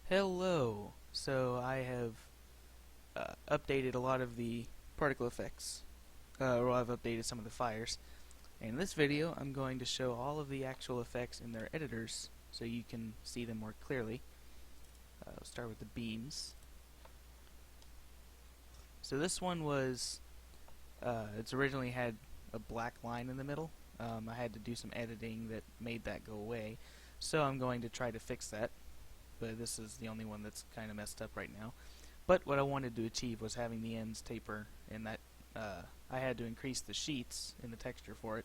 Hello! So I have updated a lot of the particle effects, or I've updated some of the fires. And in this video I'm going to show all of the actual effects in their editors so you can see them more clearly. We'll start with the beams. So this one was, it's originally had a black line in the middle. I had to do some editing that made that go away, so I'm going to try to fix that. But this is the only one that's kind of messed up right now. But what I wanted to achieve was having the ends taper, and that I had to increase the sheets in the texture for it.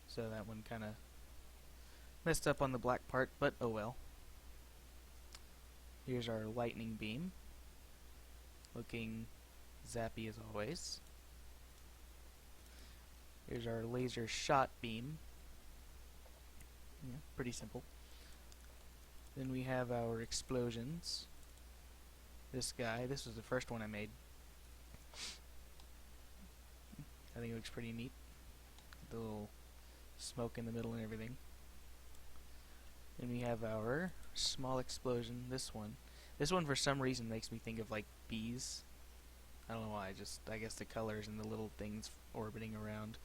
So that one kind of messed up on the black part, but oh well. Here's our lightning beam, looking zappy as always. Here's our laser shot beam. Yeah, pretty simple. Then we have our explosions. This guy, this was the first one I made. I think it looks pretty neat. The little smoke in the middle and everything. Then we have our small explosion, this one. This one for some reason makes me think of like bees. I don't know why, I guess the colors and the little things orbiting around.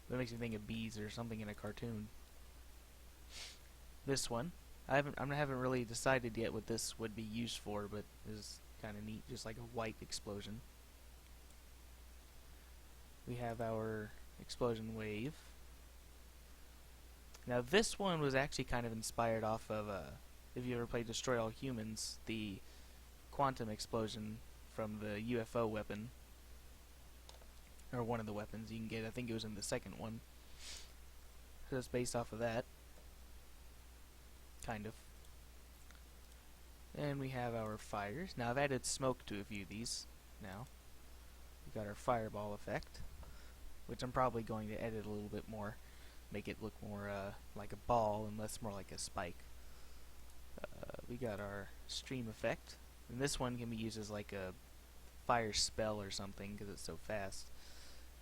That makes me think of bees or something in a cartoon. This one, I haven't really decided yet what this would be used for, but is kind of neat, just like a white explosion. We have our explosion wave. Now this one was actually kind of inspired off of, if you ever played Destroy All Humans, the quantum explosion from the UFO weapon, or one of the weapons you can get. I think it was in the second one. So it's based off of that. Kind of. And we have our fires. Now I've added smoke to a few of these now. We've got our fireball effect, which I'm probably going to edit a little bit more, make it look more like a ball and less more like a spike. We got our stream effect, and this one can be used as like a fire spell or something because it's so fast,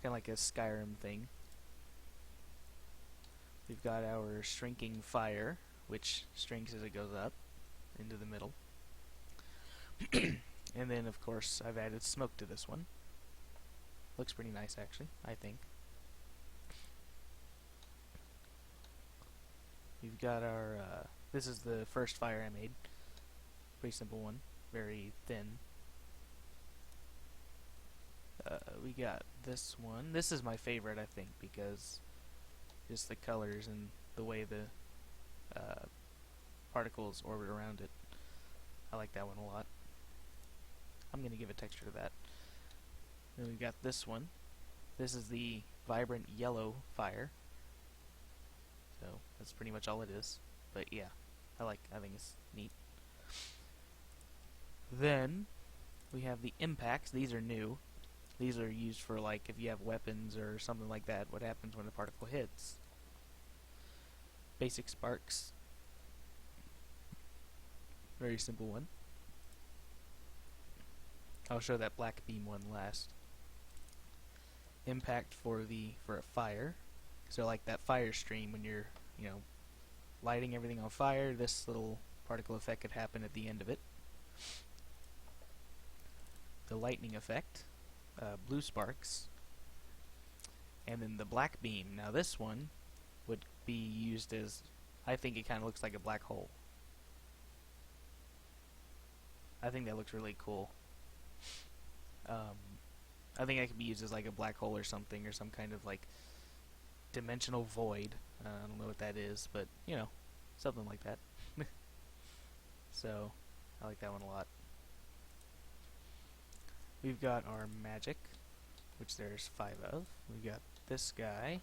kind of like a Skyrim thing. We've got our shrinking fire, which shrinks as it goes up into the middle. And then of course I've added smoke to this one. Looks pretty nice actually, I think. We've got our, this is the first fire I made. Pretty simple one, very thin. We got this one. This is my favorite, I think, because just the colors and the way the particles orbit around it. I like that one a lot. I'm going to give a texture to that. Then we've got this one. This is the vibrant yellow fire. So that's pretty much all it is. But yeah, I think it's neat. Then we have the impacts. These are new. These are used for like if you have weapons or something like that, what happens when a particle hits. Basic sparks. Very simple one. I'll show that black beam one last. Impact for a fire. So like that fire stream when you're, lighting everything on fire, this little particle effect could happen at the end of it. The lightning effect, blue sparks. And then the black beam. Now this one would be used as, I think it kind of looks like a black hole. I think that looks really cool. I think that could be used as like a black hole or something, or some kind of like dimensional void. I don't know what that is, but something like that. So I like that one a lot. We've got our magic, which there's 5 of. We've got this guy.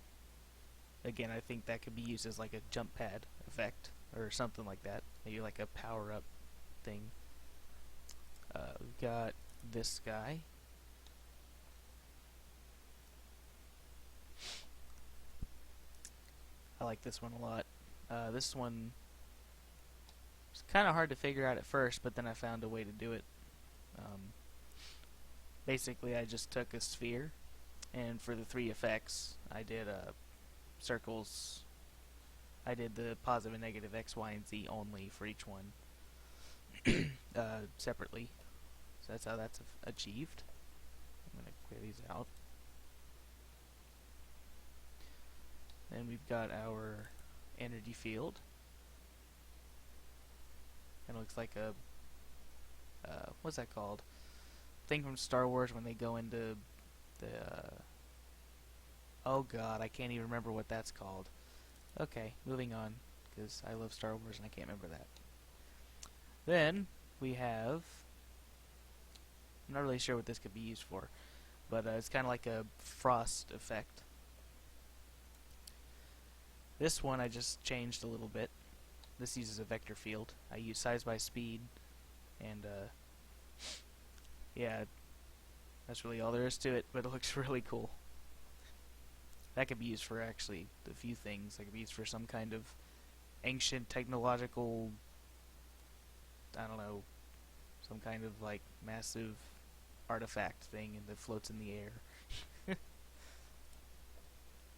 Again, I think that could be used as like a jump pad effect or something like that. Maybe like a power up thing. We've got this guy. I like this one a lot. This one was kind of hard to figure out at first, but then I found a way to do it. Basically, I just took a sphere, and for the 3 effects, I did circles. I did the positive and negative X, Y, and Z only for each one. separately. So that's how that's achieved. I'm going to clear these out. Then we've got our energy field. Kind of looks like a what's that called? Thing from Star Wars when they go into the oh god, I can't even remember what that's called. Okay, moving on, because I love Star Wars and I can't remember that. Then we have, I'm not really sure what this could be used for, but it's kind of like a frost effect. This one I just changed a little bit. This uses a vector field. I use size by speed, and yeah, that's really all there is to it, but it looks really cool. That could be used for actually a few things. That could be used for some kind of ancient technological, I don't know, some kind of like massive artifact thing that floats in the air.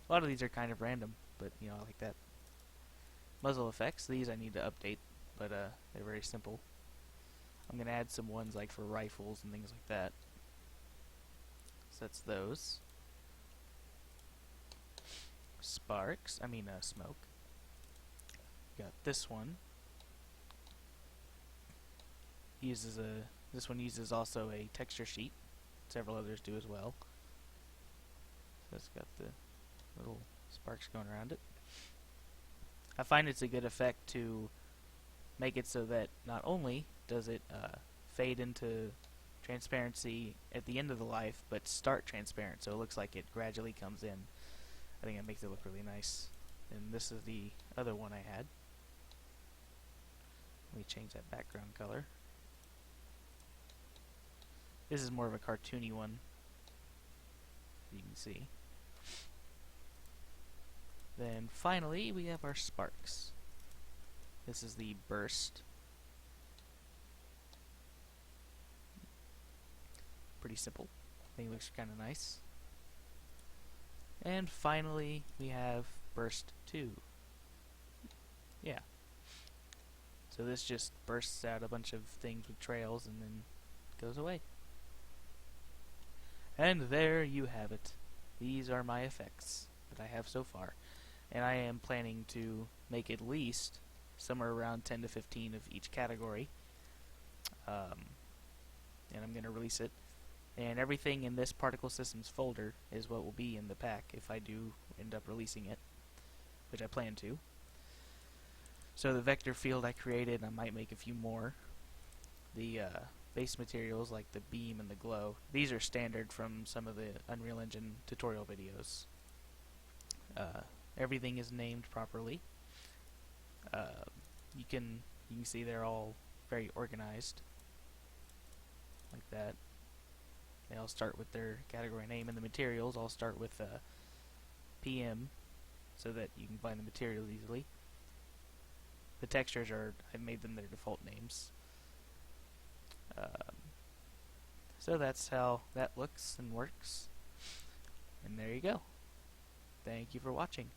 A lot of these are kind of random, but you know, I like that. Muzzle effects, these I need to update, but they're very simple. I'm going to add some ones like for rifles and things like that. So that's those. Sparks, smoke. Got this one. This one uses also a texture sheet. Several others do as well. So it's got the little sparks going around it. I find it's a good effect to make it so that not only does it fade into transparency at the end of the life, but start transparent, so it looks like it gradually comes in. I think that makes it look really nice. And this is the other one I had. Let me change that background color. This is more of a cartoony one, you can see. Then finally we have our sparks. This is the burst. Pretty simple. I think it looks kind of nice. And finally we have burst 2. Yeah. So this just bursts out a bunch of things with trails and then goes away. And there you have it. These are my effects that I have so far. And I am planning to make at least somewhere around 10 to 15 of each category. And I'm going to release it. And everything in this Particle Systems folder is what will be in the pack if I do end up releasing it, which I plan to. So the vector field I created, I might make a few more. The base materials like the beam and the glow, these are standard from some of the Unreal Engine tutorial videos. Everything is named properly. You can see they're all very organized like that. They all start with their category name, and the materials all start with PM, so that you can find the materials easily. The textures I made them their default names. So that's how that looks and works. And there you go. Thank you for watching.